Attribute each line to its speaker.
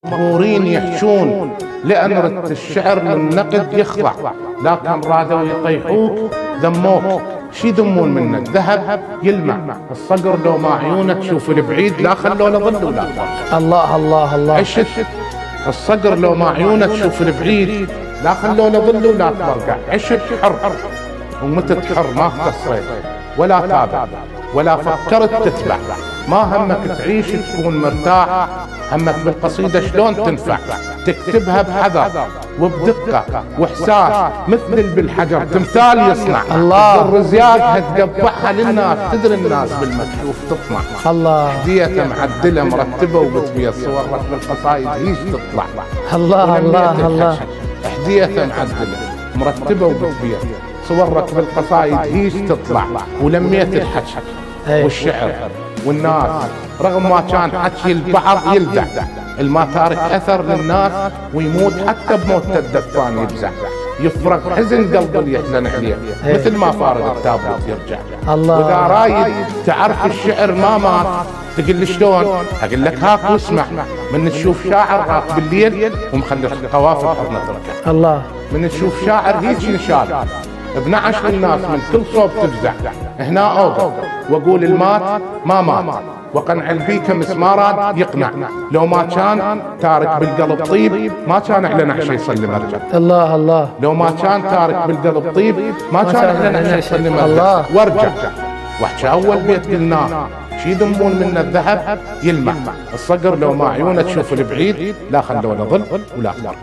Speaker 1: مغرورين يحشون لأن رت الشعر للنقد يخضع، لكن رادوا يطيحوك ذموك. شي يذمون منك؟ ذهب يلمع، الصقر لو ما عيونك تشوف البعيد لا خلونا ظل ولا فرق.
Speaker 2: الله الله الله.
Speaker 1: عشت الصقر لو ما عيونك تشوف البعيد لا خلونا ظل ولا تبرقع. عشت حر، ومتى تحر ما اختصيت ولا تابع ولا فكرت تتبع. ما همك تعيش تكون مرتاح، همك بالقصيدة شلون تنفع. تكتبها بحذر وبدقة واحساس، مثل بالحجر تمثال يصنع.
Speaker 2: الله.
Speaker 1: الرزياق تقبعها للناس، تدري الناس بالمكشوف تطمع.
Speaker 2: الله.
Speaker 1: هدية معدلة مرتبة وبتبيض، صورك بالقصايد هيش تطلع.
Speaker 2: الله الله الله.
Speaker 1: هدية معدلة مرتبة وبتبيض، صورك بالقصايد هيش تطلع. ولميت الحكي والشعر والناس، رغم ما كان حكي البعض يلدع، الما تارك اثر للناس ويموت حتى بموت الدفان يفزع. يفرق حزن قلب اللي يحزن عليه، مثل ما فارق التابوت يرجع.
Speaker 2: الله.
Speaker 1: واذا رايد تعرف الشعر ما مات، تقول لي شلون؟ اقول لك هاك واسمع. من تشوف شاعر راق بالليل ومخلي القوافل حضنة ركع.
Speaker 2: الله.
Speaker 1: من تشوف شاعر هيك نشال بنعش الناس من كل صوب تفزع. هنا اوقف واقول المات ما مات، وقنع البيك مسمارات يقنع. لو ما كان تارك بالقلب طيب ما كان على نعشه يصلي مرجع.
Speaker 2: الله الله.
Speaker 1: لو ما كان تارك بالقلب طيب ما كان على نعشه يصلي مرجع.
Speaker 2: الله.
Speaker 1: وارجع واحكي اول بيت قلناه، شي يذمون من الذهب يلمع، الصقر لو ما عيونه تشوف البعيد لا خلونا ظل ولا فرق.